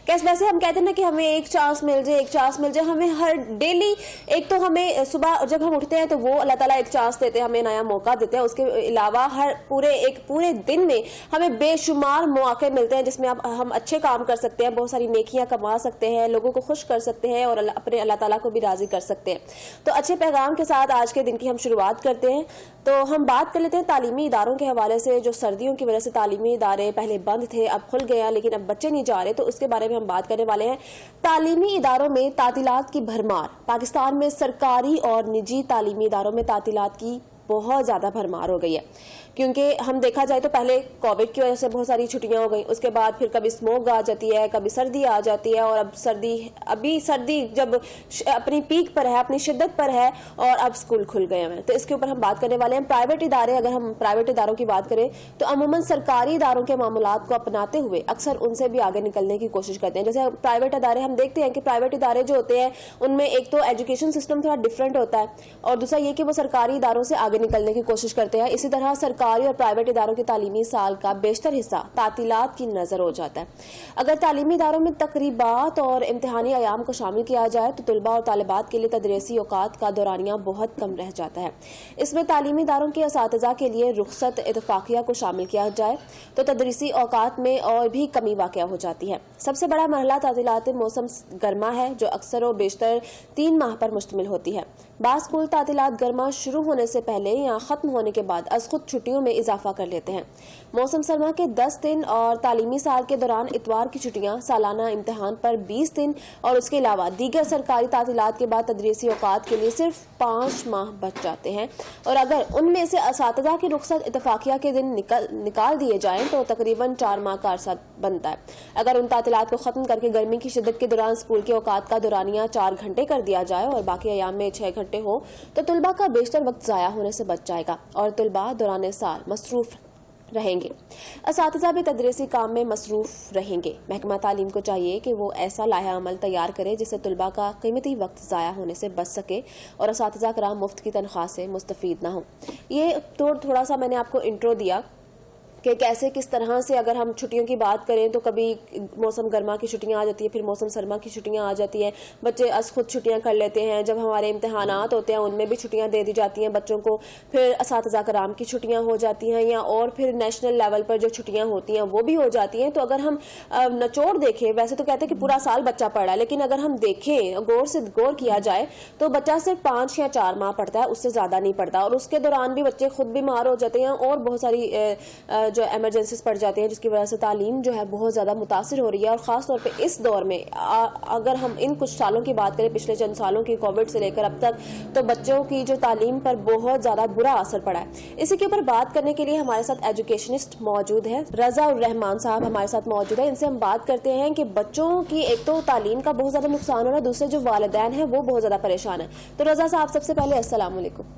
कैसे वैसे हम कहते हैं ना कि हमें एक चांस मिल जाए, एक चांस मिल जाए, हमें हर डेली एक तो हमें सुबह जब हम उठते हैं तो वो अल्लाह ताला एक चांस देते हैं, हमें नया मौका देते हैं। उसके अलावा हर पूरे दिन में हमें बेशुमार मौके मिलते हैं जिसमें हम अच्छे काम कर सकते हैं, बहुत सारी नेकियां कमा सकते हैं, लोगों को खुश कर सकते हैं और अपने अल्लाह ताला को भी राजी कर सकते हैं। तो अच्छे पैगाम के साथ आज के दिन की हम शुरुआत करते हैं। तो हम बात कर लेते हैं तालीमी इदारों के हवाले से। जो सर्दियों की वजह से तालीमी इदारे पहले बंद थे, अब खुल गए, लेकिन अब बच्चे नहीं जा रहे, तो उसके बारे में हम बात करने वाले हैं। तालीमी इदारों में तातीलात की भरमार। पाकिस्तान में सरकारी और निजी तालीमी इदारों में तातीलात की बहुत ज्यादा भरमार हो गई है, क्योंकि हम देखा जाए तो पहले कोविड की वजह से बहुत सारी छुट्टियां हो गई, उसके बाद फिर कभी स्मोक आ जाती है, कभी सर्दी आ जाती है, और अब सर्दी जब अपनी पीक पर है, अपनी शिद्दत पर है, और अब स्कूल खुल गए हैं। तो इसके ऊपर हम बात करने वाले हैं। प्राइवेट इदारे, अगर हम प्राइवेट इदारों की बात करें तो अमूमन सरकारी इदारों के मामूलात को अपनाते हुए अक्सर उनसे भी आगे निकलने की कोशिश करते हैं। जैसे प्राइवेट इदारे हम देखते हैं कि प्राइवेट इदारे जो होते हैं उनमें एक तो एजुकेशन सिस्टम थोड़ा डिफरेंट होता है, और दूसरा ये कि वो सरकारी इदारों से आगे निकलने की कोशिश करते हैं। इसी तरह सरकारी और प्राइवेट इदारों के तालीमी साल का बेशतर हिस्सा तातीलात की नजर हो जाता है। अगर तालीमी इदारों में तकरीबात और इम्तिहानी अयाम को शामिल किया जाए तो तलबा और तालिबात के लिए तदरीसी औकात का दौरानिया बहुत कम रह जाता है। इसमें तालीमी इदारों के असातिज़ा के लिए रुखसत इतफाकिया को शामिल किया जाए तो तदरीसी औकात में और भी कमी वाक़या हो जाती है। सबसे बड़ा मरहला तातीलात मौसम गर्मा है, जो अक्सर और बेशतर 3 माह पर मुश्तमिल होती है। बाज़ स्कूल तातीलात गर्मा शुरू होने से पहले या खत्म होने के बाद अज खुद छुट्टियों में इजाफा कर लेते हैं। मौसम सरमा के 10 दिन और तालीमी साल के दौरान इतवार की छुट्टियां, सालाना इम्तिहान पर 20 दिन और उसके अलावा दीगर सरकारी तातीलात के बाद तदरीसी औकात के लिए सिर्फ 5 माह बच जाते हैं। और अगर उनमें से असातिज़ा की रुखसत इतफाकिया के दिन निकाल दिए जाएं तो तकरीबन 4 माह का अरसा बनता है। अगर उन तातीलात को खत्म करके गर्मी की शिद्दत के दौरान स्कूल के औकात का दौरानिया 4 घंटे कर दिया जाए और बाकी अयाम में 6 घंटे हो तो तलबा का बेशतर वक्त ज़ाया होने से बच जाएगा और तलबा दौरान साल मसरूफ रहेंगे। असातिज़ा भी तदरीसी काम में मसरूफ रहेंगे। महकमा तालीम को चाहिए कि वो ऐसा लाया अमल तैयार करे जिससे तलबा का कीमती वक्त ज़ाया होने से बच सके और असातिज़ा कराम मुफ्त की तनख्वाह से मुस्तफ़ीद ना हो। ये थोड़ा सा मैंने आपको इंट्रो दिया कि कैसे किस तरह से अगर हम छुट्टियों की बात करें तो कभी मौसम गर्मा की छुट्टियां आ जाती है, फिर मौसम सरमा की छुट्टियां आ जाती हैं, बच्चे अस खुद छुट्टियां कर लेते हैं। जब हमारे इम्तिहानात होते हैं उनमें भी छुट्टियां दे दी जाती हैं बच्चों को, फिर असातिज़ा कराम की छुट्टियां हो जाती हैं, या और फिर नेशनल लेवल पर जो छुट्टियां होती हैं वो भी हो जाती हैं। तो अगर हम नचोड़ देखें, वैसे तो कहते हैं कि पूरा साल बच्चा पढ़ा है, लेकिन अगर हम देखें, गौर किया जाए तो बच्चा सिर्फ 5 या 4 माह पढ़ता है, उससे ज़्यादा नहीं पढ़ता, और उसके दौरान भी बच्चे खुद बीमार हो जाते हैं और बहुत सारी जो एमरजेंसीज पड़ जाती हैं, जिसकी वजह से तालीम जो है बहुत ज़्यादा मुतासिर हो रही है। और ख़ास तौर पे इस दौर में अगर हम इन कुछ सालों की बात करें, पिछले चंद सालों की, कोविड से लेकर अब तक, तो बच्चों की जो तालीम पर बहुत ज़्यादा बुरा असर पड़ा है। इसी के ऊपर बात करने के लिए हमारे साथ एजुकेशनिस्ट मौजूद है, रजा उर रहमान साहब हमारे साथ मौजूद है। इनसे हम बात करते हैं कि बच्चों की एक तो तालीम का बहुत ज़्यादा नुकसान हो रहा है, दूसरे जो वालिदैन हैं वो बहुत ज़्यादा परेशान है। तो रजा साहब, सबसे पहले अस्सलाम वालेकुम।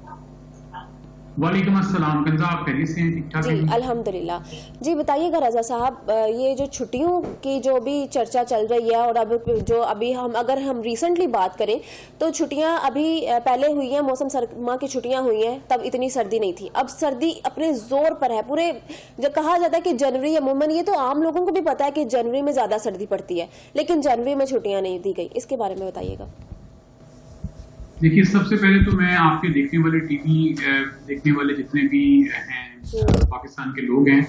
वालेकुम अस्सलाम। कंजा, आप खैरियत से हैं? ठीक ठाक जी अल्हम्दुलिल्लाह। जी बताइएगा रजा साहब, ये जो छुट्टियों की जो भी चर्चा चल रही है, और अब जो अभी अगर हम रिसेंटली बात करें तो छुट्टियां अभी पहले हुई हैं, मौसम सरमा की छुट्टियां हुई हैं, तब इतनी सर्दी नहीं थी। अब सर्दी अपने जोर पर है पूरे। जब कहा जाता है कि जनवरी, अमूमन ये तो आम लोगों को भी पता है कि जनवरी में ज्यादा सर्दी पड़ती है, लेकिन जनवरी में छुट्टियां नहीं दी गई, इसके बारे में बताइएगा। देखिए, सबसे पहले तो मैं आपके देखने वाले टीवी देखने वाले जितने भी हैं पाकिस्तान के लोग हैं,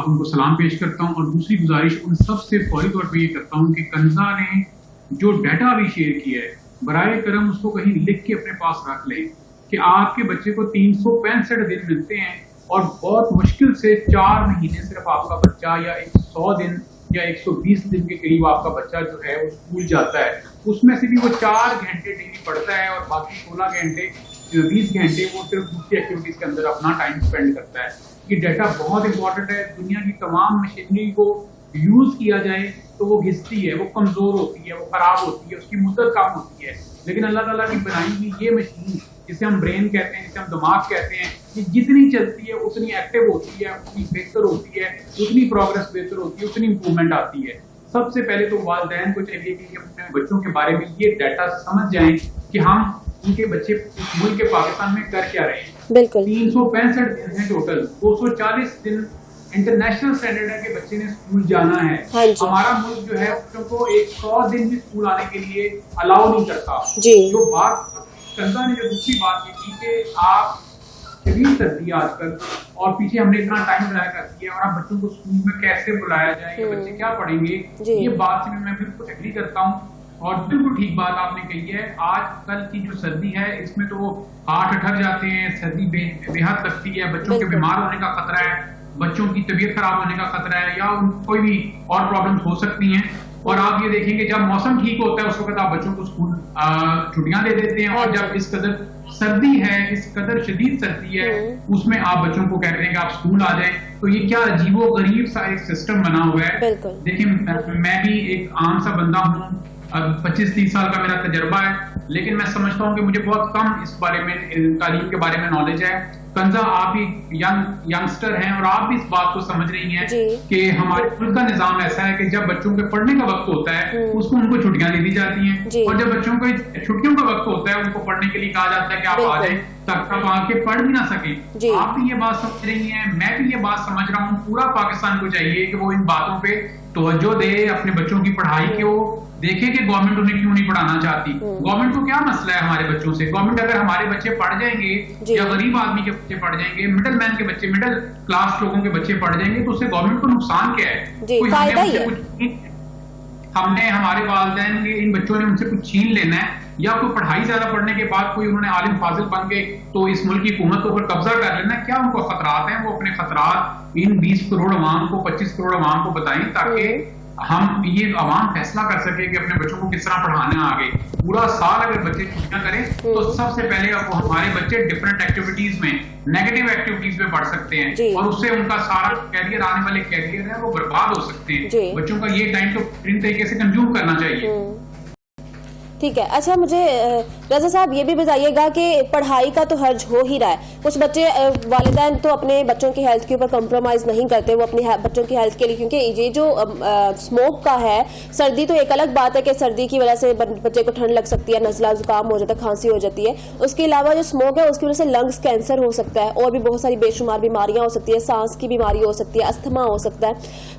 उनको सलाम पेश करता हूं, और दूसरी गुजारिश उन सब से फौरी तौर पे ये करता हूं कि कंजा ने जो डाटा अभी शेयर किया है, बराए करम उसको कहीं लिख के अपने पास रख लें कि आपके बच्चे को 365 दिन मिलते हैं और बहुत मुश्किल से 4 महीने सिर्फ आपका बच्चा, या 100 दिन या 120 दिन के करीब आपका बच्चा जो है वो स्कूल जाता है। उसमें से भी वो 4 घंटे डेली पढ़ता है और बाकी 16 घंटे 20 घंटे वो सिर्फ दूसरी एक्टिविटीज के अंदर अपना टाइम स्पेंड करता है। ये डाटा बहुत इंपॉर्टेंट है। दुनिया की तमाम मशीनरी को यूज किया जाए तो वो घिसती है, वो कमजोर होती है, वो खराब होती है, उसकी मुद्दत कम होती है। लेकिन अल्लाह ताला की बनाई हुई ये मशीन, जिसे हम ब्रेन कहते हैं, जिसे हम दिमाग कहते हैं, ये जितनी चलती है उतनी एक्टिव होती है, उतनी बेहतर होती है, उतनी प्रोग्रेस बेहतर होती है, उतनी इंप्रूवमेंट आती है। सबसे पहले तो वालिदैन को चाहिए कि अपने बच्चों के बारे में ये डाटा समझ जाएं कि हम उनके बच्चे मुल्क के पाकिस्तान में कर क्या रहे हैं। बिल्कुल 365 दिन है टोटल, 240 दिन इंटरनेशनल स्टैंडर्ड है कि बच्चे ने स्कूल जाना है। हाँ जी। हमारा मुल्क जो है बच्चों को 100 दिन भी स्कूल आने के लिए अलाउ नहीं करता। जी। जो बात कंजा ने जो दूसरी बात की थी कि आप शदीद सर्दी आजकल और पीछे हमने इतना टाइम ज़ाया कर दिया और आप बच्चों को स्कूल में कैसे बुलाया जाए, ये बच्चे क्या पढ़ेंगे, ये बात से मैं बिल्कुल एग्री करता हूँ और बिल्कुल ठीक बात आपने कही है। आजकल की जो सर्दी है इसमें तो हाथ अटक जाते हैं, सर्दी बेहद लगती है, बच्चों के बीमार होने का खतरा है, बच्चों की तबीयत खराब होने का खतरा है या कोई भी और प्रॉब्लम्स हो सकती हैं। और आप ये देखेंगे जब मौसम ठीक होता है उस वक्त आप बच्चों को स्कूल छुट्टियां दे देते हैं और जब इस कदर सर्दी है, इस कदर शदीद सर्दी है, उसमें आप बच्चों को कहते हैं कि आप स्कूल आ जाएं। तो ये क्या अजीबो गरीब सा एक सिस्टम बना हुआ है। देखिए मैं भी एक आम सा बंदा हूँ, 25-30 साल का मेरा तजर्बा है, लेकिन मैं समझता हूँ कि मुझे बहुत कम इस बारे में तालीम के बारे में नॉलेज है। कंजा आप भी यंगस्टर हैं और आप भी इस बात को समझ रही हैं कि हमारे मुल्क का निजाम ऐसा है कि जब बच्चों के पढ़ने का वक्त होता है उसको उनको छुट्टियां दे दी जाती हैं और जब बच्चों को छुट्टियों का वक्त होता है उनको पढ़ने के लिए कहा जाता है कि आप आ जाएं, तक आप आके पढ़ भी ना सके। आप भी ये बात समझ रही हैं, मैं भी ये बात समझ रहा हूँ। पूरा पाकिस्तान को चाहिए कि वो इन बातों पे तवज्जो दे, अपने बच्चों की पढ़ाई के वो देखे कि गवर्नमेंट उन्हें क्यों नहीं पढ़ाना चाहती। गवर्नमेंट को क्या मसला है हमारे बच्चों से? गवर्नमेंट अगर हमारे बच्चे पढ़ जाएंगे या गरीब आदमी के बच्चे पढ़ जाएंगे, मिडिल मैन के बच्चे, मिडिल क्लास लोगों के बच्चे पढ़ जाएंगे, तो उससे गवर्नमेंट को नुकसान क्या है? हमने हमारे वालिदैन ने इन बच्चों ने उनसे कुछ छीन लेना है या कोई पढ़ाई ज्यादा पढ़ने के बाद कोई उन्होंने आलिम फाजिल बन के तो इस मुल्क की हुकूमत के ऊपर कब्जा कर लेना, क्या उनको खतरात हैं? वो अपने खतरात इन 20 करोड़ अवाम को, 25 करोड़ अवाम को बताएं ताकि हम ये अवाम फैसला कर सके कि अपने बच्चों को किस तरह पढ़ाना है आगे। पूरा साल अगर बच्चे छुट्टियां करें तो सबसे पहले अब हमारे बच्चे डिफरेंट एक्टिविटीज में, नेगेटिव एक्टिविटीज में पढ़ सकते हैं और उससे उनका सारा कैरियर, आने वाले कैरियर है वो बर्बाद हो सकते हैं। बच्चों का ये टाइम तो इन तरीके से कंज्यूम करना चाहिए। ठीक है। अच्छा, मुझे रजा साहब ये भी बताइएगा कि पढ़ाई का तो हर्ज हो ही रहा है, कुछ बच्चे वालिदैन तो अपने बच्चों की हेल्थ के ऊपर कॉम्प्रोमाइज नहीं करते, वो अपनी बच्चों की हेल्थ के लिए, क्योंकि ये जो स्मोक का है, सर्दी तो एक अलग बात है कि सर्दी की वजह से बच्चे को ठंड लग सकती है, नज़ला जुकाम हो जाता है, खांसी हो जाती है, उसके अलावा जो स्मोक है उसकी वजह से लंग्स कैंसर हो सकता है और भी बहुत सारी बेशुमार बीमारियां हो सकती है, सांस की बीमारी हो सकती है, अस्थमा हो सकता है।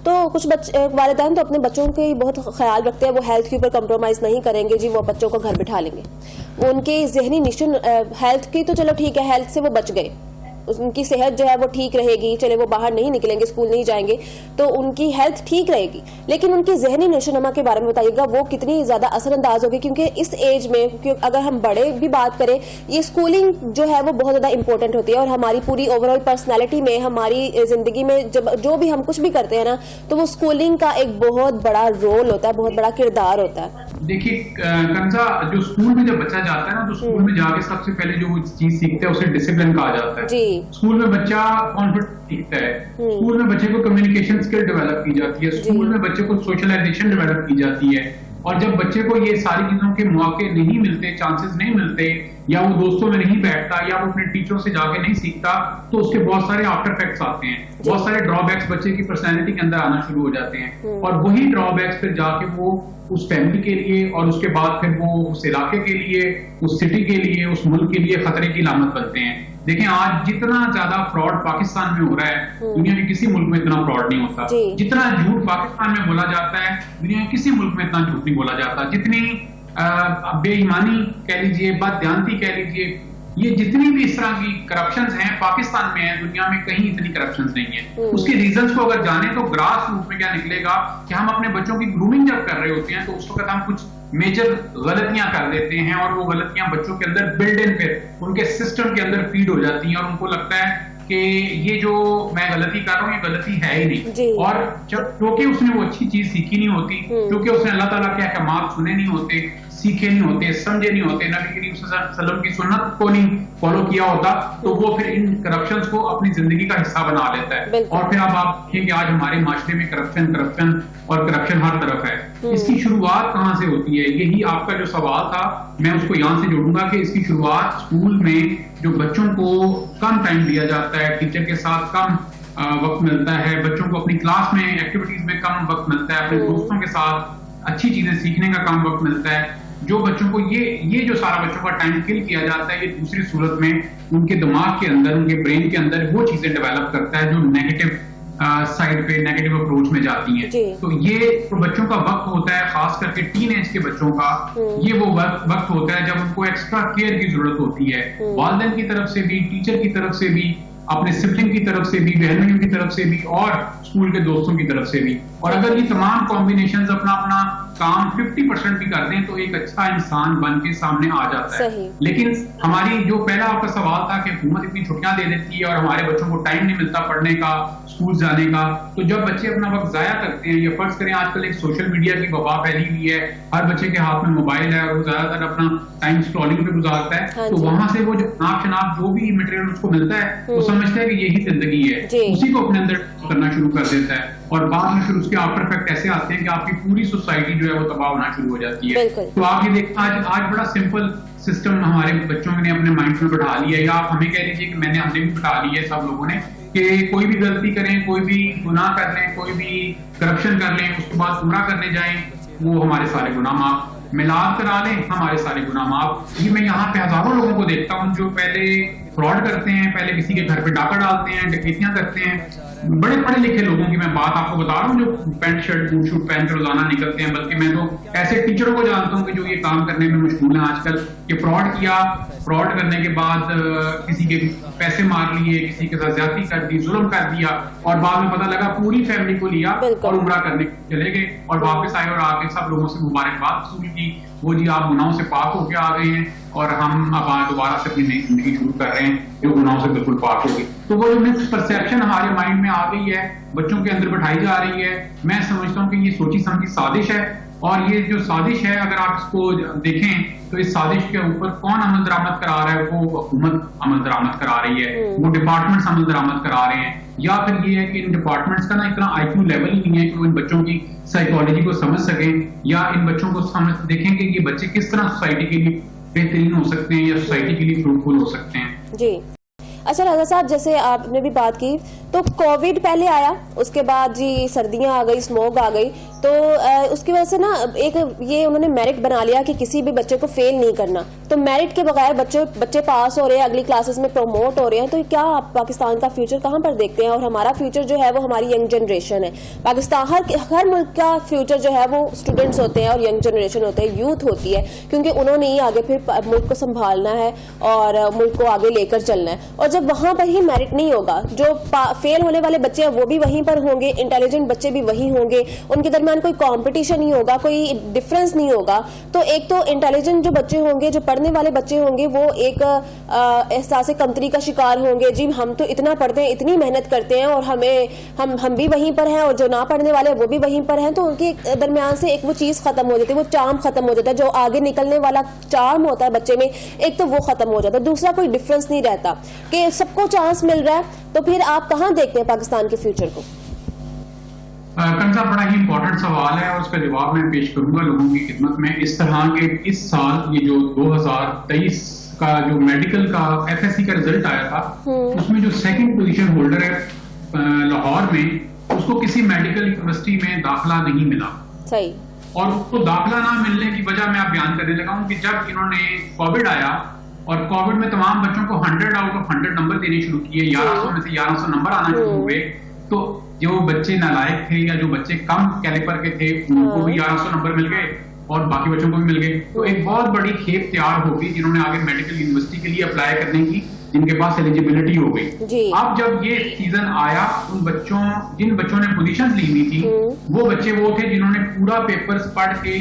तो कुछ वालिदैन तो अपने बच्चों के बहुत ख्याल रखते हैं, वो हेल्थ के ऊपर कॉम्प्रोमाइज नहीं करेंगे जी, वो बच्चों को घर बिठा लेंगे, उनकी जहनी निशन हेल्थ की तो चलो ठीक है, हेल्थ से वो बच गए, उनकी सेहत जो है वो ठीक रहेगी, चले वो बाहर नहीं निकलेंगे, स्कूल नहीं जाएंगे तो उनकी हेल्थ ठीक रहेगी, लेकिन उनकी जहनी नशोनुमा के बारे में बताइएगा वो कितनी ज्यादा असरअंदाज होगी, क्योंकि इस एज में अगर हम बड़े भी बात करें, ये स्कूलिंग जो है वो बहुत ज्यादा इंपॉर्टेंट होती है और हमारी पूरी ओवरऑल पर्सनैलिटी में, हमारी जिंदगी में जब जो भी हम कुछ भी करते हैं ना, तो वो स्कूलिंग का एक बहुत बड़ा रोल होता है, बहुत बड़ा किरदार होता है। देखिए कंजा, जो स्कूल में जब बच्चा जाता है ना तो स्कूल में जाके सबसे पहले जो चीज सीखता है उसे डिसिप्लिन कहा जाता है। स्कूल में बच्चा कॉन्फिडेंस सीखता है, स्कूल में बच्चे को कम्युनिकेशन स्किल डेवलप की जाती है, स्कूल में बच्चे को सोशलाइजेशन डेवलप की जाती है। और जब बच्चे को ये सारी चीजों के मौके नहीं मिलते, चांसेस नहीं मिलते, या वो दोस्तों में नहीं बैठता या वो अपने टीचरों से जाके नहीं सीखता, तो उसके बहुत सारे आफ्टर इफेक्ट्स आते हैं, बहुत सारे ड्रॉबैक्स बच्चे की पर्सनैलिटी के अंदर आना शुरू हो जाते हैं और वही ड्रॉबैक्स फिर जाके वो उस फैमिली के लिए और उसके बाद फिर वो उस इलाके के लिए, उस सिटी के लिए, उस मुल्क के लिए खतरे की लामत बनते हैं। देखें आज जितना ज्यादा फ्रॉड पाकिस्तान में हो रहा है, दुनिया के किसी मुल्क में इतना फ्रॉड नहीं होता। जितना झूठ पाकिस्तान में बोला जाता है, दुनिया के किसी मुल्क में इतना झूठ नहीं बोला जाता। जितनी बेईमानी कह लीजिए, बदध्यानती कह लीजिए, ये जितनी भी इस तरह की करप्शंस हैं पाकिस्तान में है, दुनिया में कहीं इतनी करप्शंस नहीं है। उसके रीजंस को अगर जाने तो ग्रास रूट में क्या निकलेगा कि हम अपने बच्चों की ग्रूमिंग जब कर रहे होते हैं तो उस वक्त हम कुछ मेजर गलतियां कर देते हैं और वो गलतियां बच्चों के अंदर बिल्ड इन फिर उनके सिस्टम के अंदर फीड हो जाती हैं और उनको लगता है कि ये जो मैं गलती कर रहा हूँ ये गलती है ही नहीं। और जब क्योंकि उसने वो अच्छी चीज सीखी नहीं होती, क्योंकि उसने अल्लाह ताला के अहकाम सुने नहीं होते, सीखे नहीं होते, समझे नहीं होते, नबी करीम सल्लल्लाहु अलैहि वसल्लम की सुन्नत को नहीं फॉलो किया होता, तो वो फिर इन करप्शंस को अपनी जिंदगी का हिस्सा बना लेता है। और फिर अब आप देखिए कि आज हमारे माशरे में करप्शन और करप्शन हर तरफ है। इसकी शुरुआत कहाँ से होती है? यही आपका जो सवाल था, मैं उसको यहाँ से जोड़ूंगा कि इसकी शुरुआत स्कूल में जो बच्चों को कम टाइम दिया जाता है, टीचर के साथ कम वक्त मिलता है, बच्चों को अपनी क्लास में एक्टिविटीज में कम वक्त मिलता है, अपने दोस्तों के साथ अच्छी चीजें सीखने का कम वक्त मिलता है। जो बच्चों को ये जो सारा बच्चों का टाइम किल किया जाता है, ये दूसरी सूरत में उनके दिमाग के अंदर, उनके ब्रेन के अंदर वो चीजें डेवलप करता है जो नेगेटिव साइड पे नेगेटिव अप्रोच में जाती हैं। जी। तो ये तो बच्चों का वक्त होता है, खास करके टीन एज के बच्चों का, ये वो वक्त होता है जब उनको एक्स्ट्रा केयर की जरूरत होती है, वालिदैन की तरफ से भी, टीचर की तरफ से भी, अपने सिबलिंग की तरफ से भी, बहनों की तरफ से भी और स्कूल के दोस्तों की तरफ से भी। और अगर ये तमाम कॉम्बिनेशंस अपना अपना काम 50% भी कर दें तो एक अच्छा इंसान बन के सामने आ जाता है। लेकिन हमारी जो पहला आपका सवाल था कि हुकूमत इतनी छुट्टियां दे देती है और हमारे बच्चों को टाइम नहीं मिलता पढ़ने का, स्कूल जाने का, तो जब बच्चे अपना वक्त जाया करते हैं, या फर्ज करें आजकल एक सोशल मीडिया की वबा फैली हुई है, हर बच्चे के हाथ में मोबाइल है और वो ज्यादातर अपना टाइम स्क्रॉलिंग पे गुजारता है, तो वहां से वो जो शनाब जो भी मटेरियल उसको मिलता है वो समझता है कि यही जिंदगी है, उसी को अपने अंदर करना शुरू कर देता है, और बाद में फिर उसके आफ्टर इफेक्ट ऐसे आते हैं कि आपकी पूरी सोसाइटी जो है वो तबाह होना शुरू हो जाती है। तो आप ये देखते हैं आज बड़ा सिंपल सिस्टम हमारे बच्चों ने अपने माइंड में बैठा लिया है, या आप हमें कह लीजिए कि हमने भी बैठा लिया है सब लोगों ने, कि कोई भी गलती करें, कोई भी गुनाह कर लें, कोई भी करप्शन कर लें, उसके बाद गुमराह करने जाएं, वो हमारे सारे गुनाह माफ, मिलाद करा लें, हमारे सारे गुनाह माफ। ये मैं यहाँ पे हजारों लोगों को देखता हूँ जो पहले फ्रॉड करते हैं, पहले किसी के घर पे डाका डालते हैं, डकैतियां करते हैं, बड़े पढ़े लिखे लोगों की मैं बात आपको बता रहा हूँ जो पैंट शर्ट बूट शूट पहन कर रोजाना निकलते हैं, बल्कि मैं तो ऐसे टीचरों को जानता हूँ कि जो ये काम करने में मशगूल हैं आजकल, कि फ्रॉड किया, फ्रॉड करने के बाद किसी के पैसे मार लिए, किसी के साथ ज्यादती कर दी, जुल्म कर दिया, और बाद में पता लगा पूरी फैमिली को लिया और उम्रा करने चले गए और वापस आए और आके सब लोगों से मुबारकबाद वसूल की, वो जी आप गुनाहों से पाक होके आ गए हैं और हम अब दोबारा से अपनी नई जिंदगी शुरू कर रहे हैं जो गुनाहों से बिल्कुल पाक होगी। तो वो जो मिसपरसेप्शन हमारे माइंड में आ गई है, बच्चों के अंदर बैठाई जा रही है, मैं समझता हूँ कि ये सोची समझी साजिश है, और ये जो साजिश है अगर आप इसको देखें तो इस साजिश के ऊपर कौन अमल दरामद करा रहा है, वो हुकूमत अमल दरामद करा रही है, वो डिपार्टमेंट्स अमल दरामद करा रहे हैं, या फिर ये है कि इन डिपार्टमेंट्स का ना इतना IQ लेवल ही नहीं है कि वो इन बच्चों की साइकोलॉजी को समझ सकें, या इन बच्चों को समझ देखें कि ये बच्चे किस तरह सोसाइटी के लिए बेहतरीन हो सकते हैं या सोसाइटी के लिए फ्रूटफुल हो सकते हैं। जी अच्छा रजा साहब, जैसे आपने भी बात की, तो कोविड पहले आया, उसके बाद जी सर्दियां आ गई, स्मोक आ गई, तो उसकी वजह से ना एक ये उन्होंने मेरिट बना लिया कि किसी भी बच्चे को फेल नहीं करना, तो मेरिट के बगैर बच्चे पास हो रहे हैं, अगली क्लासेस में प्रमोट हो रहे हैं, तो क्या आप पाकिस्तान का फ्यूचर कहाँ पर देखते हैं? और हमारा फ्यूचर जो है वो हमारी यंग जनरेशन है। पाकिस्तान हर मुल्क का फ्यूचर जो है वो स्टूडेंट्स होते हैं और यंग जनरेशन होते हैं, यूथ होती है, क्योंकि उन्होंने ही आगे फिर मुल्क को संभालना है और मुल्क को आगे लेकर चलना है। और जब वहां पर ही मेरिट नहीं होगा, जो फेल होने वाले बच्चे हैं वो भी वहीं पर होंगे, इंटेलिजेंट बच्चे भी वहीं होंगे, उनके दरमियान कोई कंपटीशन नहीं होगा, कोई डिफरेंस नहीं होगा, तो एक तो इंटेलिजेंट जो बच्चे होंगे, जो पढ़ने वाले बच्चे होंगे, वो एक एहसास कमतरी का शिकार होंगे, जी हम तो इतना पढ़ते हैं, इतनी मेहनत करते हैं और हम भी वहीं पर हैं, और जो ना पढ़ने वाले वो भी वहीं पर हैं, तो उनके दरमियान से एक वो चीज खत्म हो जाती है, वो चार्म खत्म हो जाता है, जो आगे निकलने वाला चार्म होता है बच्चे में, एक तो वो खत्म हो जाता है, दूसरा कोई डिफरेंस नहीं रहता कि सबको चांस मिल रहा है। तो फिर आप कहाँ देखते हैं पाकिस्तान के फ्यूचर को? कंजा बड़ा ही इंपॉर्टेंट सवाल है और उसका जवाब मैं पेश करूंगा लोगों की खिदमत में। इस तरह के इस साल ये जो 2023 का जो मेडिकल का FSC का रिजल्ट आया था, उसमें जो सेकंड पोजीशन होल्डर है लाहौर में, उसको किसी मेडिकल यूनिवर्सिटी में दाखिला नहीं मिला। सही। और उसको दाखिला ना मिलने की वजह मैं आप बयान करने लगा हूँ कि जब इन्होंने कोविड आया और कोविड में तमाम बच्चों को 100 आउट ऑफ 100 नंबर देने शुरू किए, 1100 में से 1100 नंबर आना शुरू हुए, तो जो बच्चे नालायक थे या जो बच्चे कम कैलिबर के थे उनको भी 1100 नंबर मिल गए और बाकी बच्चों को भी मिल गए। तो एक बहुत बड़ी खेप तैयार हो गई जिन्होंने आगे मेडिकल यूनिवर्सिटी के लिए अप्लाई करने की, जिनके पास एलिजिबिलिटी हो गई। अब जब ये सीजन आया, जिन बच्चों ने पोजीशन ली हुई थी, वो बच्चे वो थे जिन्होंने पूरा पेपर्स पढ़ के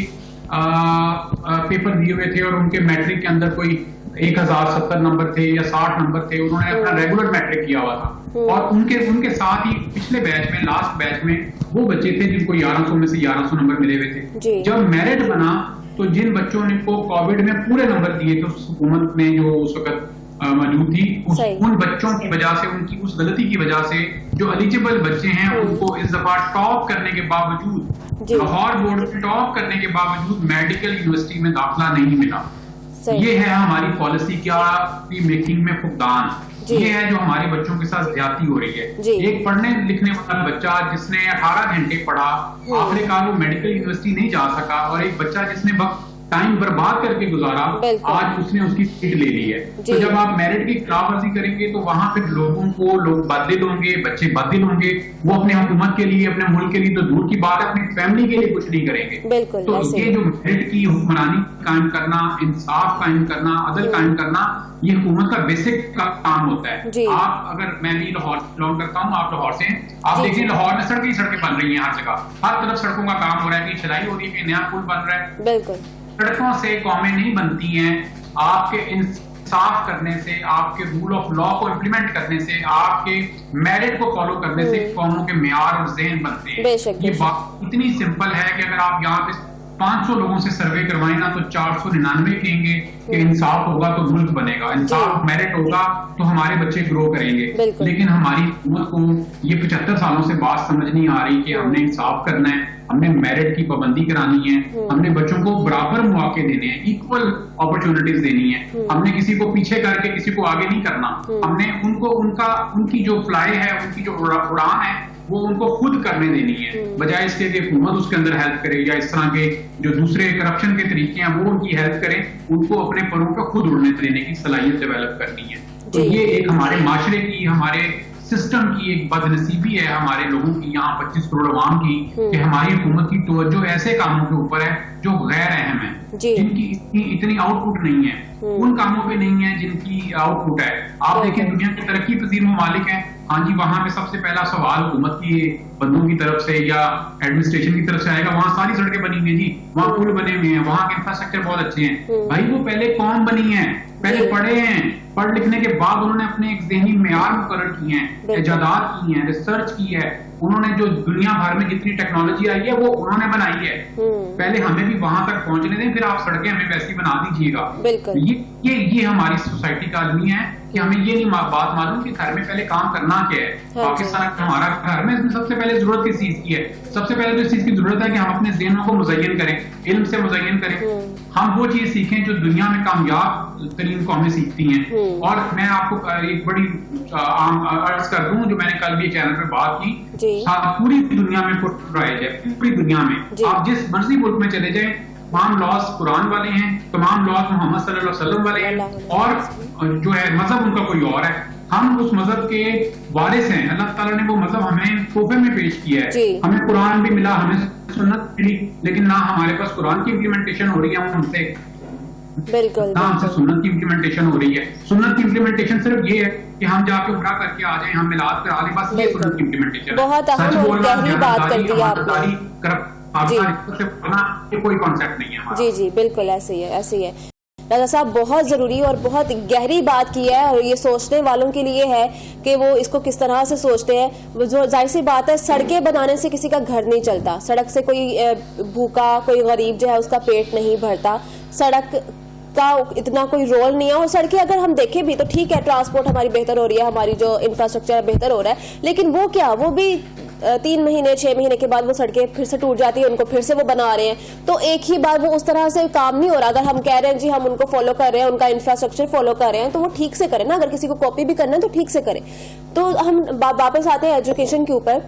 पेपर दिए हुए थे और उनके मैट्रिक के अंदर कोई 1070 नंबर थे या 60 नंबर थे, उन्होंने अपना रेगुलर मैट्रिक किया हुआ था। और उनके साथ ही पिछले बैच में, लास्ट बैच में वो बच्चे थे जिनको 1100 में से 1100 नंबर मिले हुए थे। जब मेरिट बना तो जिन बच्चों ने को कोविड में पूरे नंबर दिए थे उस हुकूमत में जो उस वक्त मौजूद थी, उन बच्चों की वजह से, उनकी उस गलती की वजह से जो एलिजिबल बच्चे हैं उनको इस दफा टॉप करने के बावजूद, लाहौर बोर्ड में टॉप करने के बावजूद मेडिकल यूनिवर्सिटी में दाखिला नहीं मिला। ये है हमारी पॉलिसी की मेकिंग में फुकदान, ये है जो हमारे बच्चों के साथ ज्यादती हो रही है। एक पढ़ने लिखने वाला बच्चा जिसने 18 घंटे पढ़ा, आखिरकार वो मेडिकल यूनिवर्सिटी नहीं जा सका, और एक बच्चा जिसने टाइम बर्बाद करके गुजारा, आज उसने उसकी सीट ले ली है। तो जब आप मेरिट की खिलाफवर्जी करेंगे तो वहां फिर लोगों को लोग बददिल होंगे, बच्चे बददिल होंगे, वो अपने हुकूमत के लिए, अपने मुल्क के लिए तो दूर की बात है, अपनी फैमिली के लिए कुछ नहीं करेंगे। तो ये जो मेरिट की हुक्मरानी कायम करना, इंसाफ कायम करना, अदल कायम करना, ये हुकूमत का बेसिक काम होता है। आप अगर, मैं भी लाहौर बिलोंग करता हूँ, आप लाहौर से हैं, आप देखिए लाहौर में सड़कें बन रही हैं, हर जगह हर तरफ सड़कों का काम हो रहा है, कहीं सिलाई हो रही है, कहीं नया पुल बन रहा है। बिल्कुल, सड़कों से कौमें नहीं बनती हैं, आपके इंसाफ करने से, आपके रूल ऑफ लॉ को इम्प्लीमेंट करने से, आपके मेरिट को फॉलो करने से कौमों के मेयार और ज़हन बनते हैं। ये बात इतनी सिंपल है कि अगर आप यहाँ पे 500 लोगों से सर्वे करवाएं ना तो 499 कहेंगे कि इंसाफ होगा तो मुल्क बनेगा, इंसाफ मेरिट होगा तो हमारे बच्चे ग्रो करेंगे। लेकिन हमारी हुकूमत को ये 75 सालों से बात समझ नहीं आ रही कि हमने इंसाफ करना है, हमने मेरिट की पाबंदी करानी है, हमने बच्चों को बराबर मौके देने हैं, इक्वल अपॉर्चुनिटीज देनी है, हमने किसी को पीछे करके किसी को आगे नहीं करना, हमने उनको उनकी जो फ्लाई है, उनकी जो उड़ान है वो उनको खुद करने देनी है, बजाय इसके कि हुकूमत उसके अंदर हेल्प करे या इस तरह के जो दूसरे करप्शन के तरीके हैं वो उनकी हेल्प करें, उनको अपने परों पर खुद उड़ने देने की सलाहियत डेवलप करनी है। तो ये एक हमारे माशरे की, हमारे सिस्टम की एक बदनसीबी है, हमारे लोगों की, यहाँ 25 करोड़ अवाम की, कि हमारी हुकूमत की तवज्जो ऐसे कामों के ऊपर है जो गैर अहम है, जिनकी इतनी आउटपुट नहीं है, उन कामों पे नहीं है जिनकी आउटपुट है। आप देखिए दुनिया के तरक्की पजीर ममालिक हैं, हाँ जी, वहां पे सबसे पहला सवाल हुकूमत की बंदों की तरफ से या एडमिनिस्ट्रेशन की तरफ से आएगा, वहां सारी सड़कें बनी हुई हैं जी, वहां पुल बने हुए हैं, वहां के इंफ्रास्ट्रक्चर बहुत अच्छे हैं। भाई वो पहले कौम बनी है, पहले पढ़े हैं, पढ़ लिखने के बाद उन्होंने अपने एक ज़हनी मेयार मुकर्रर किए हैं, इजादात की हैं, रिसर्च की है, उन्होंने जो दुनिया भर में जितनी टेक्नोलॉजी आई है वो उन्होंने बनाई है। पहले हमें भी वहां तक पहुंचने दें, फिर आप सड़कें हमें वैसी बना दीजिएगा। ये हमारी सोसाइटी का आदमी है कि हमें ये नहीं बात मालूम कि घर में पहले काम करना क्या है। पाकिस्तान हमारा घर में सबसे पहले जरूरत किस चीज की है? सबसे पहले तो इस चीज की जरूरत है कि हम अपने ज़हनों को मुज़य्यन करें, इल्म से मुज़य्यन करें, हम वो चीज सीखें जो दुनिया में कामयाब तरीन कौमें सीखती हैं। और मैं आपको एक बड़ी अर्ज कर दूं, जो मैंने कल भी चैनल पे बात की, पूरी दुनिया में राइज है, पूरी दुनिया में आप जिस मर्जी मुल्क में चले जाएं, तमाम लॉज कुरान वाले हैं, तमाम लॉज मोहम्मद सल्लल्लाहु अलैहि वसल्लम वाले हैं, और जो है मजहब उनका कोई और है। हम उस मजहब के वारिस हैं, अल्लाह ताला ने वो मजहब हमें तोहफे में पेश किया है। हमें कुरान भी मिला, हमें सुन्नत मिली, लेकिन ना हमारे पास कुरान की इम्प्लीमेंटेशन हो रही है हमसे, बिल्कुल ना हमसे सुन्नत की इम्प्लीमेंटेशन हो रही है। सुन्नत की इम्प्लीमेंटेशन सिर्फ ये है कि हम जाके उम्रा करके आ जाएं, हम मिलाद करा लें, बस ये सुन्नत की इम्प्लीमेंटेशन है। बहुत अहम और गहरी बात कर दी आपने। कोई कॉन्सेप्ट नहीं है। जी जी बिल्कुल ऐसे ही है, ऐसे ही है। राजा साहब बहुत ज़रूरी और बहुत गहरी बात की है, और ये सोचने वालों के लिए है कि वो इसको किस तरह से सोचते हैं। जो जाहिर सी बात है, सड़कें बनाने से किसी का घर नहीं चलता, सड़क से कोई भूखा, कोई गरीब जो है उसका पेट नहीं भरता, सड़क का इतना कोई रोल नहीं है। और सड़कें अगर हम देखें भी तो ठीक है, ट्रांसपोर्ट हमारी बेहतर हो रही है, हमारी जो इंफ्रास्ट्रक्चर बेहतर हो रहा है, लेकिन वो क्या, वो भी 3 महीने 6 महीने के बाद वो सड़कें फिर से टूट जाती है, उनको फिर से वो बना रहे हैं। तो एक ही बार वो उस तरह से काम नहीं हो रहा। अगर हम कह रहे हैं जी हम उनको फॉलो कर रहे हैं, उनका इंफ्रास्ट्रक्चर फॉलो कर रहे हैं, तो वो ठीक से करें ना। अगर किसी को कॉपी भी करना है तो ठीक से करें। तो हम वापस आते हैं एजुकेशन के ऊपर।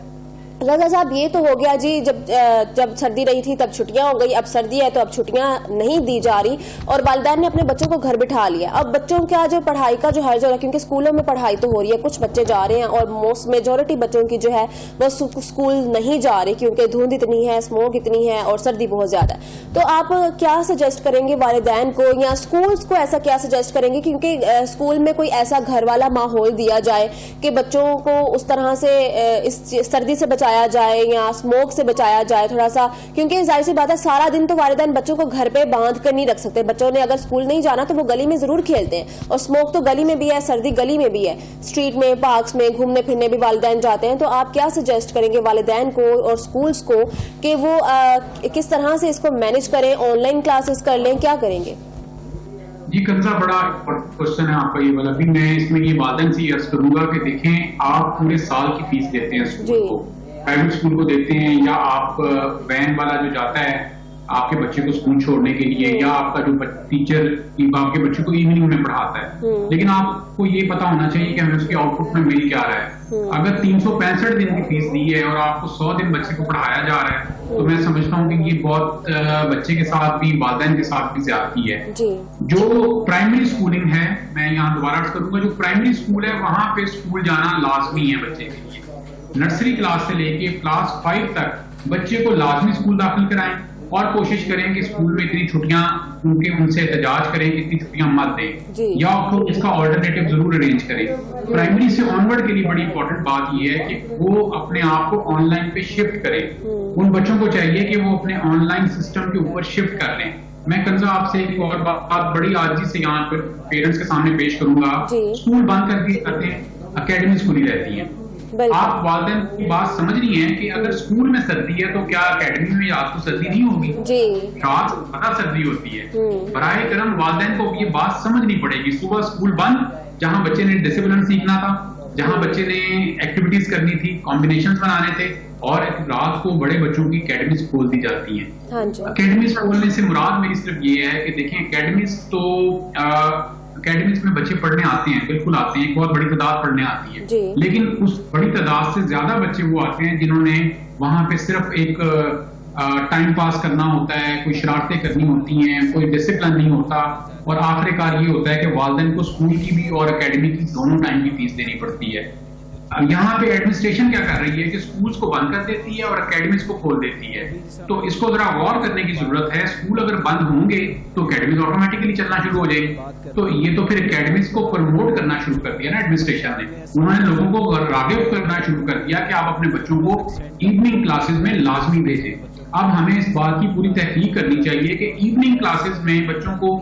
रजा साहब ये तो हो गया जी, जब सर्दी रही थी तब छुट्टियां हो गई, अब सर्दी है तो अब छुट्टियां नहीं दी जा रही, और वालिदैन ने अपने बच्चों को घर बिठा लिया। अब बच्चों का जो पढ़ाई का जो हर्ज हो रहा है, क्योंकि स्कूलों में पढ़ाई तो हो रही है, कुछ बच्चे जा रहे हैं, और मोस्ट मेजोरिटी बच्चों की जो है वो स्कूल नहीं जा रही, क्योंकि धुंध इतनी है, स्मोक इतनी है और सर्दी बहुत ज्यादा है। तो आप क्या सजेस्ट करेंगे वालिदैन को, या स्कूल्स को ऐसा क्या सजेस्ट करेंगे, क्योंकि स्कूल में कोई ऐसा घर वाला माहौल दिया जाए कि बच्चों को उस तरह से इस सर्दी से बचाया जाए या स्मोक से बचाया जाए थोड़ा सा, क्योंकि जाहिर सी बात है सारा दिन तो वालिदैन बच्चों को घर पे बांध कर नहीं रख सकते। बच्चों ने अगर स्कूल नहीं जाना तो वो गली में जरूर खेलते हैं, और स्मोक तो गली में भी है, सर्दी गली में भी है, स्ट्रीट में, पार्क्स में घूमने फिरने भी वालिदैन जाते हैं। तो आप क्या सजेस्ट करेंगे वालिदैन को और स्कूल्स को कि वो किस तरह से इसको मैनेज करें, ऑनलाइन क्लासेस कर लें, क्या करेंगे? जी कंजा, बड़ा क्वेश्चन है आपका ये वाला भी। मैं इसमें ये वालिदैन से अर्ज करूंगा कि देखें, आप पूरे साल की फीस देते हैं स्कूल को, प्राइवेट स्कूल को देते हैं, या आप वैन वाला जो जाता है आपके बच्चे को स्कूल छोड़ने के लिए, या आपका जो टीचर आपके बच्चे को इवनिंग में पढ़ाता है, लेकिन आपको ये पता होना चाहिए कि हमें उसके आउटपुट में मिल क्या रहा है। अगर 365 दिन की फीस दी है और आपको 100 दिन बच्चे को पढ़ाया जा रहा है, तो मैं समझता हूँ कि ये बहुत बच्चे के साथ भी, वालिदैन के साथ भी ज्यादती है। जो प्राइमरी स्कूलिंग है, मैं यहाँ दोबारा अर्ज करूंगा, जो प्राइमरी स्कूल है वहां पे स्कूल जाना लाजमी है बच्चे के लिए। नर्सरी क्लास से लेके क्लास 5 तक बच्चे को लाजमी स्कूल दाखिल कराएं और कोशिश करें कि स्कूल में इतनी छुट्टियां उनसे एहतजाज करें कि इतनी छुट्टियां मत दें, या आपको इसका ऑल्टरनेटिव जरूर अरेंज करें। प्राइमरी से ऑनवर्ड के लिए बड़ी इंपॉर्टेंट बात यह है कि वो अपने आप को ऑनलाइन पे शिफ्ट करें। उन बच्चों को चाहिए कि वो अपने ऑनलाइन सिस्टम के ऊपर शिफ्ट कर लें। मैं कंजा आपसे एक और बात बड़ी आजी से यहाँ पर पेरेंट्स के सामने पेश करूंगा। स्कूल बंद कर दिए जाते हैं, अकेडमी खुली रहती है। आप वालिदैन की बात समझ रही हैं कि अगर स्कूल में सर्दी है तो क्या अकेडमी में रात को सर्दी नहीं होगी? रात को पता सर्दी होती है। बराए करम वालिदैन को ये बात समझनी पड़ेगी। सुबह स्कूल बंद, जहां बच्चे ने डिसिप्लिन सीखना था, जहां बच्चे ने एक्टिविटीज करनी थी, कॉम्बिनेशन बनाने थे, और रात को बड़े बच्चों की अकेडमीज खोल दी जाती हैं। अकेडमीज खोलने से मुराद मेरी सिर्फ ये है कि देखें, अकेडमीज तो अकेडमीज में बच्चे पढ़ने आते हैं, बिल्कुल आते हैं, एक बहुत बड़ी तादाद पढ़ने आती है, लेकिन उस बड़ी तादाद से ज्यादा बच्चे वो आते हैं जिन्होंने वहां पे सिर्फ एक टाइम पास करना होता है, कोई शरारतें करनी होती हैं, कोई डिसिप्लिन नहीं होता, और आखिरकार ये होता है कि वालिदैन को स्कूल की भी और अकेडमी की दोनों टाइम की फीस देनी पड़ती है। यहाँ पे एडमिनिस्ट्रेशन क्या कर रही है कि स्कूल्स को बंद कर देती है और अकेडमीज को खोल देती है। तो इसको जरा गौर करने की जरूरत है। स्कूल अगर बंद होंगे तो अकेडमीज ऑटोमेटिकली चलना शुरू हो जाएगी। तो ये तो फिर अकेडमीज को प्रमोट करना शुरू कर दिया ना एडमिनिस्ट्रेशन ने। उन्होंने लोगों को रागिब करना शुरू कर दिया कि आप अपने बच्चों को इवनिंग क्लासेस में लाजमी भेजें। अब हमें इस बात की पूरी तहकीक करनी चाहिए कि इवनिंग क्लासेस में बच्चों को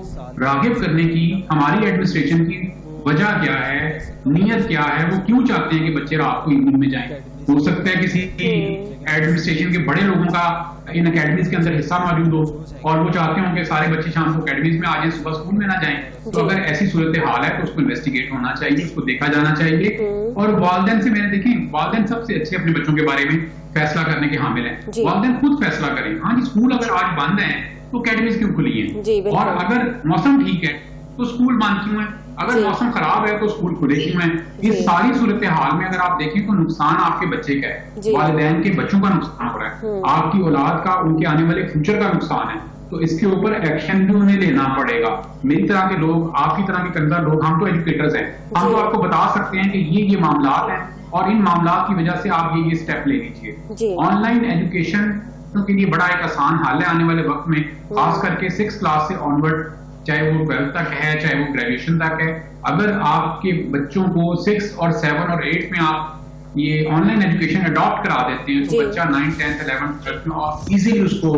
रागिब करने की हमारी एडमिनिस्ट्रेशन की वजह क्या है, नीयत क्या है, वो क्यों चाहते हैं कि बच्चे रात को इवनिंग में जाएं। हो सकता है किसी एडमिनिस्ट्रेशन के बड़े लोगों का इन अकेडमीज के अंदर हिस्सा मौजूद हो और वो चाहते हो कि सारे बच्चे शाम को अकेडमीज में आ जाएं, सुबह स्कूल में ना जाएं। तो अगर ऐसी सूरत हाल है तो उसको इन्वेस्टिगेट होना चाहिए, उसको देखा जाना चाहिए। और वालिदैन से मैंने देखें, वालिदैन सबसे अच्छे अपने बच्चों के बारे में फैसला करने के हामिल है। वालिदैन खुद फैसला करें। हाँ जी, स्कूल अगर आज बंद है तो अकेडमीज क्यों खुली है, और अगर मौसम ठीक है तो स्कूल बंद क्यों है, अगर मौसम खराब है तो स्कूल खुले क्यों है। इस सारी सूरत हाल में अगर आप देखें तो नुकसान आपके बच्चे का है, वालिदैन के बच्चों का नुकसान हो रहा है, आपकी औलाद का, उनके आने वाले फ्यूचर का नुकसान है। तो इसके ऊपर एक्शन भी उन्हें लेना पड़ेगा। मेरी तरह के लोग, आपकी तरह के कंजर लोग, हम तो एजुकेटर्स हैं, हम तो आपको बता सकते हैं कि ये मामलात हैं और इन मामलात की वजह से आप ये स्टेप ले लीजिए। ऑनलाइन एजुकेशन के लिए बड़ा एक आसान हल है आने वाले वक्त में, खास करके 6 क्लास से ऑनवर्ड, चाहे वो 12th तक है, चाहे वो ग्रेजुएशन तक है। अगर आपके बच्चों को 6 और 7 और 8 में आप ये ऑनलाइन एजुकेशन अडॉप्ट करा देते हैं तो बच्चा 9th 10th 11th 12th में इजीली उसको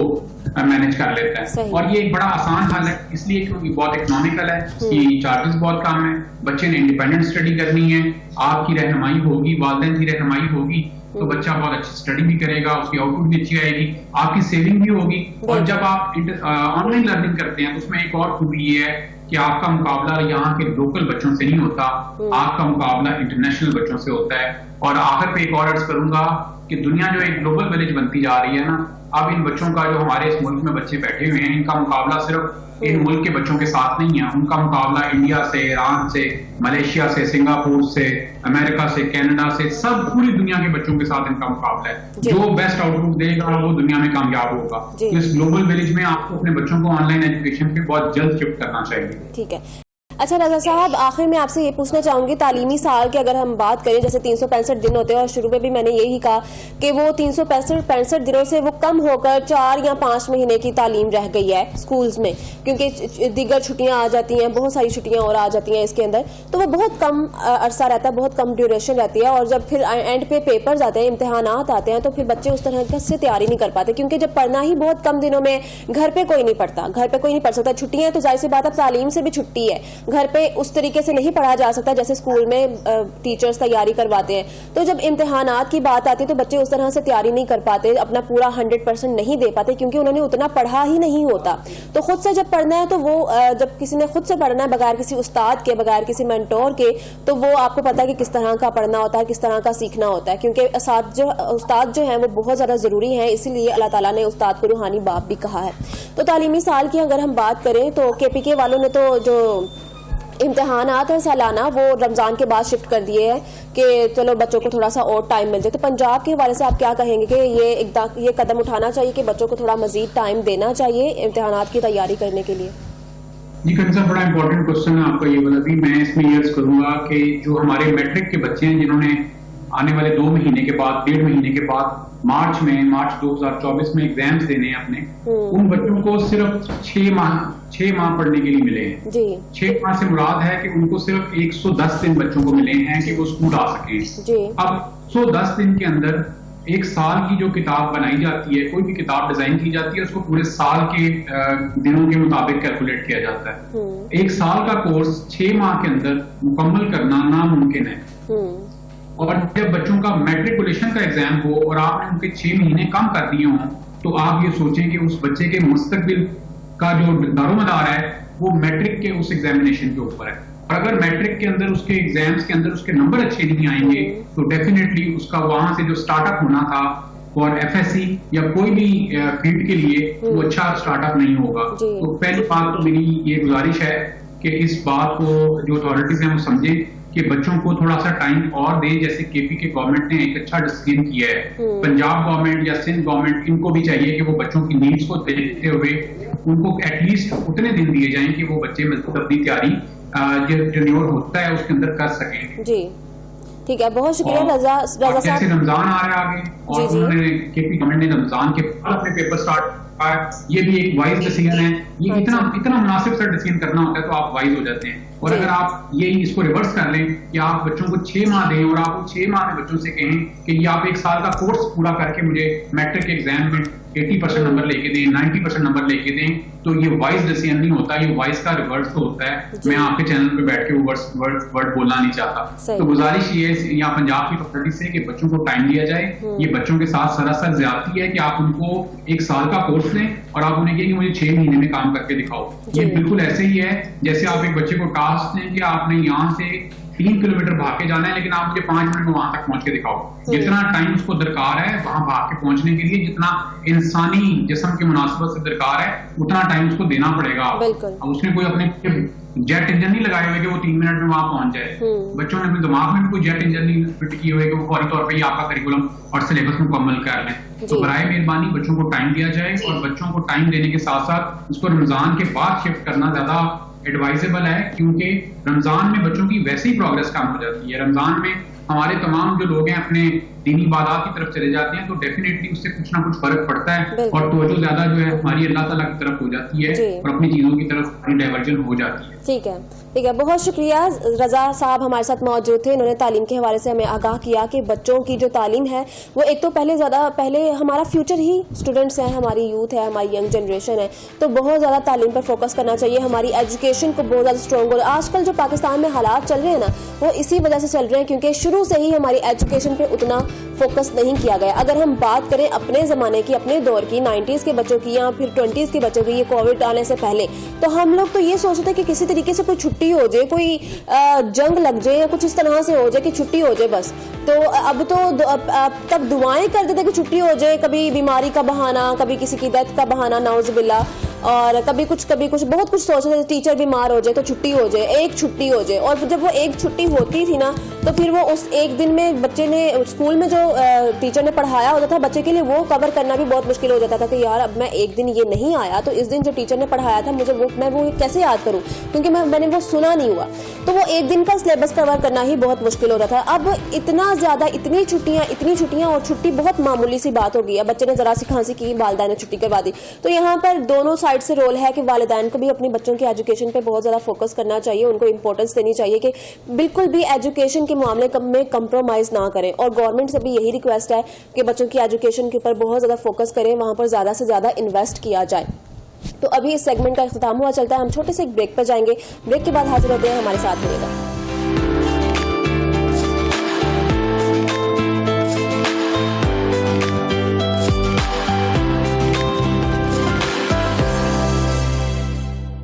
मैनेज कर लेता है। और ये एक बड़ा आसान हल है, इसलिए क्योंकि बहुत इकोनॉमिकल है, इसकी चार्जेस बहुत कम है, बच्चे ने इंडिपेंडेंट स्टडी करनी है, आपकी रहनुमाई होगी, वालिदैन की रहनुमाई होगी, तो बच्चा बहुत अच्छी स्टडी भी करेगा, उसकी आउटपुट भी अच्छी आएगी, आपकी सेविंग भी होगी। और जब आप ऑनलाइन लर्निंग करते हैं तो उसमें एक और खूबी ये है कि आपका मुकाबला यहाँ के लोकल बच्चों से नहीं होता, आपका मुकाबला इंटरनेशनल बच्चों से होता है। और आखिर पे एक और अर्ज करूंगा कि दुनिया जो एक ग्लोबल विलेज बनती जा रही है ना, अब इन बच्चों का जो हमारे इस मुल्क में बच्चे बैठे हुए हैं, इनका मुकाबला सिर्फ इन मुल्क के बच्चों के साथ नहीं है, उनका मुकाबला इंडिया से, ईरान से, मलेशिया से, सिंगापुर से, अमेरिका से, कनाडा से, सब पूरी दुनिया के बच्चों के साथ इनका मुकाबला है। जो बेस्ट आउटपुट देगा वो दुनिया में कामयाब होगा। तो इस ग्लोबल विलेज में आपको अपने बच्चों को ऑनलाइन एजुकेशन पे बहुत जल्द शिफ्ट करना चाहिए। ठीक है। अच्छा रजा साहब, आखिर में आपसे ये पूछना चाहूंगी, तालीमी साल की अगर हम बात करें, जैसे 365 दिन होते हैं और शुरू में भी मैंने यही कहा कि वो 365 दिनों से वो कम होकर 4 या 5 महीने की तालीम रह गई है स्कूल्स में, क्योंकि दीगर छुट्टियां आ जाती हैं, बहुत सारी छुट्टियां और आ जाती हैं इसके अंदर, तो वो बहुत कम अरसा रहता है, बहुत कम ड्यूरेशन रहती है। और जब फिर एंड पे पेपर्स आते हैं, इम्तिहानात आते हैं, तो फिर बच्चे उस तरह से तैयारी नहीं कर पाते, क्योंकि जब पढ़ना ही बहुत कम दिनों में, घर पे कोई नहीं पढ़ता, घर पे कोई नहीं पढ़ सकता, छुट्टियां तो जाहिर सी बात है, तालीम से भी छुट्टी है, घर पे उस तरीके से नहीं पढ़ा जा सकता जैसे स्कूल में टीचर्स तैयारी करवाते हैं। तो जब इम्तिहानात की बात आती है तो बच्चे उस तरह से तैयारी नहीं कर पाते, अपना पूरा 100% नहीं दे पाते क्योंकि उन्होंने उतना पढ़ा ही नहीं होता। तो खुद से जब पढ़ना है तो वो जब किसी ने खुद से पढ़ना है बगैर किसी उस्ताद के, बगैर किसी मेंटोर के, तो वो आपको पता है कि किस तरह का पढ़ना होता है, किस तरह का सीखना होता है, क्योंकि उस्ताद जो है वो बहुत ज्यादा जरूरी है। इसीलिए अल्लाह ताला ने उस्ताद को रूहानी बाप भी कहा है। तो तालीमी साल की अगर हम बात करें तो KPK वालों ने तो जो इम्तिहानात है सालाना वो रमजान के बाद शिफ्ट कर दिए हैं कि चलो बच्चों को थोड़ा सा और टाइम मिल जाए। तो पंजाब के हवाले से आप क्या कहेंगे कि ये कदम उठाना चाहिए कि बच्चों को थोड़ा मजीद टाइम देना चाहिए इम्तिहानात की तैयारी करने के लिए? जी कंसा, बड़ा इंपॉर्टेंट क्वेश्चन है आपका ये वाला भी। मैं इसमें ये अर्ज करूंगा कि जो हमारे मैट्रिक के बच्चे हैं जिन्होंने आने वाले 2 महीने के बाद, 1.5 महीने के बाद मार्च 2024 में एग्जाम्स देने हैं अपने, उन बच्चों को सिर्फ 6 माह पढ़ने के लिए मिले हैं। 6 माह से मुराद है कि उनको सिर्फ 110 दिन बच्चों को मिले हैं कि वो स्कूल आ सके। अब 110 दिन के अंदर एक साल की जो किताब बनाई जाती है, कोई भी किताब डिजाइन की जाती है, उसको पूरे साल के दिनों के मुताबिक कैलकुलेट किया जाता है। एक साल का कोर्स 6 माह के अंदर मुकम्मल करना नामुमकिन है। और जब बच्चों का मैट्रिकुलेशन का एग्जाम हो और आपने उनके 6 महीने कम कर दिए हों, तो आप ये सोचें कि उस बच्चे के मुस्तकबिल का जो दारोमदार है वो मैट्रिक के उस एग्जामिनेशन के ऊपर है। और अगर मैट्रिक के अंदर उसके एग्जाम्स के अंदर उसके नंबर अच्छे नहीं आएंगे तो डेफिनेटली उसका वहां से जो स्टार्टअप होना था और FSC या कोई भी फील्ड के लिए वो अच्छा स्टार्टअप नहीं होगा। तो पहली बात तो मेरी ये गुजारिश है कि इस बात को जो अथॉरिटीज हैं वो समझें कि बच्चों को थोड़ा सा टाइम और दें। जैसे KPK गवर्नमेंट ने एक अच्छा डिसीजन किया है, पंजाब गवर्नमेंट या सिंध गवर्नमेंट, इनको भी चाहिए कि वो बच्चों की नीड्स को देखते हुए उनको एटलीस्ट उतने दिन दिए जाएं कि वो बच्चे मतलब अपनी तैयारी जो टेन्योर होता है उसके अंदर कर सकें। जी ठीक है, बहुत शुक्रिया रजा साहब। जैसे रमजान आ रहा है आगे और उन्होंने KPK गवर्नमेंट ने रमजान के बाद अपने पेपर स्टार्ट, ये भी एक वाइज डिसीजन है। ये इतना मुनासिब सा डिसीजन करना होता है तो आप वाइज हो जाते हैं। और अगर आप ये इसको रिवर्स कर लें कि आप बच्चों को 6 माह दें और आप 6 माह में बच्चों से कहें कि ये आप 1 साल का कोर्स पूरा करके मुझे मैट्रिक के एग्जाम में 80% नंबर लेके दें, 90% नंबर लेके दें, तो ये वाइज डिसीजन नहीं होता, ये वाइज का रिवर्स तो होता है। मैं आपके चैनल पे बैठ के वो वर्ड बोलना नहीं चाहता। तो गुजारिश ये है यहाँ पंजाब की अथॉरिटी से कि बच्चों को टाइम दिया जाए। ये बच्चों के साथ सरासर ज्यादती है कि आप उनको 1 साल का कोर्स लें और आप उन्हें कहें कि मुझे 6 महीने में काम करके दिखाओ। ये बिल्कुल ऐसे ही है जैसे आप एक बच्चे को टास्क दें कि आपने यहाँ से 3 किलोमीटर भाग के जाना है लेकिन आप मुझे 5 मिनट में वहां तक पहुंच के दिखाओ। जितना टाइम उसको दरकार है वहां भाग के पहुंचने के लिए, जितना इंसानी जिस्म की मुनासिबत से दरकार है उतना टाइम उसको देना पड़ेगा। अब उसने कोई अपने जेट इंजन नहीं लगाए हुए कि वो 3 मिनट में वहां पहुंच जाए। बच्चों ने अपने दिमाग में भी कोई जेट इंजन नहीं फिट किए हुए कि वो फौरी तौर पर ही आपका करिकुलम और सिलेबस मुकम्मल कर लें। तो बराए मेहरबानी बच्चों को टाइम दिया जाए और बच्चों को टाइम देने के साथ साथ उसको रमजान के बाद शिफ्ट करना ज्यादा एडवाइजेबल है, क्योंकि रमजान में बच्चों की वैसे ही प्रोग्रेस कम हो जाती है। रमजान में हमारे तमाम जो लोग हैं अपने दीनी इबादत की तरफ चले जाते हैं तो डेफिनेटली उससे कुछ ना कुछ फर्क पड़ता है और तवज्जो ज्यादा जो है हमारी अल्लाह ताला की तरफ हो जाती है और अपनी चीजों की तरफ हमारी डाइवर्जन हो जाती है। ठीक है, ठीक है, बहुत शुक्रिया। रजा साहब हमारे साथ मौजूद थे, इन्होंने तालीम के हवाले से हमें आगाह किया कि बच्चों की जो तालीम है वो एक तो पहले हमारा फ्यूचर ही स्टूडेंट्स हैं, हमारी यूथ है, हमारी यंग जनरेशन है, तो बहुत ज़्यादा तालीम पर फोकस करना चाहिए। हमारी एजुकेशन को बहुत ज़्यादा स्ट्रॉन्ग हो। आजकल जो पाकिस्तान में हालात चल रहे हैं ना वो इसी वजह से चल रहे हैं क्योंकि शुरू से ही हमारी एजुकेशन पे उतना फोकस नहीं किया गया। अगर हम बात करें अपने ज़माने की, अपने दौर की, 90s के बच्चों की या फिर 20s के बच्चों की, ये कोविड आने से पहले, तो हम लोग तो ये सोचते थे कि किसी तरीके से कोई छुट्टी हो जाए, कोई जंग लग जाए या कुछ इस तरह से हो जाए कि छुट्टी हो जाए बस। तो अब तो तब दुआएं करते थे कि छुट्टी हो जाए, कभी बीमारी का बहाना, कभी किसी की डेथ का बहाना, नाउज़ुबिल्लाह, और कभी कुछ बहुत कुछ सोचते थे टीचर बीमार हो जाए तो छुट्टी हो जाए, एक छुट्टी हो जाए। और जब वो एक छुट्टी होती थी ना तो फिर वो उस एक दिन में बच्चे ने स्कूल में जो टीचर ने पढ़ाया होता था बच्चे के लिए वो कवर करना भी बहुत मुश्किल हो जाता था कि यार अब मैं एक दिन ये नहीं आया तो इस दिन जो टीचर ने पढ़ाया था मैं वो कैसे याद करूं क्योंकि मैंने वो सुना नहीं हुआ। तो वो एक दिन का सिलेबस कवर करना ही बहुत मुश्किल होता था। अब इतना ज्यादा इतनी छुट्टियां और छुट्टी बहुत मामूली सी बात हो गई है। बच्चे ने जरा सी खांसी की, वालिदैन ने छुट्टी करवा दी। तो यहाँ पर दोनों साइड से रोल है कि वालिदैन को भी अपने बच्चों की एजुकेशन पे बहुत ज्यादा फोकस करना चाहिए, उनको इंपॉर्टेंस देनी चाहिए कि बिल्कुल भी एजुकेशन के मामले में कंप्रोमाइज ना करें। और गवर्नमेंट से भी यही रिक्वेस्ट है कि बच्चों की एजुकेशन के ऊपर बहुत ज्यादा फोकस करें, वहां पर ज्यादा से ज्यादा इन्वेस्ट किया जाए। तो अभी इस सेगमेंट का इख्तिताम हुआ, चलता है हम छोटे से एक ब्रेक पर जाएंगे। ब्रेक के बाद हाजिर होते हैं, हमारे साथ रहिएगा।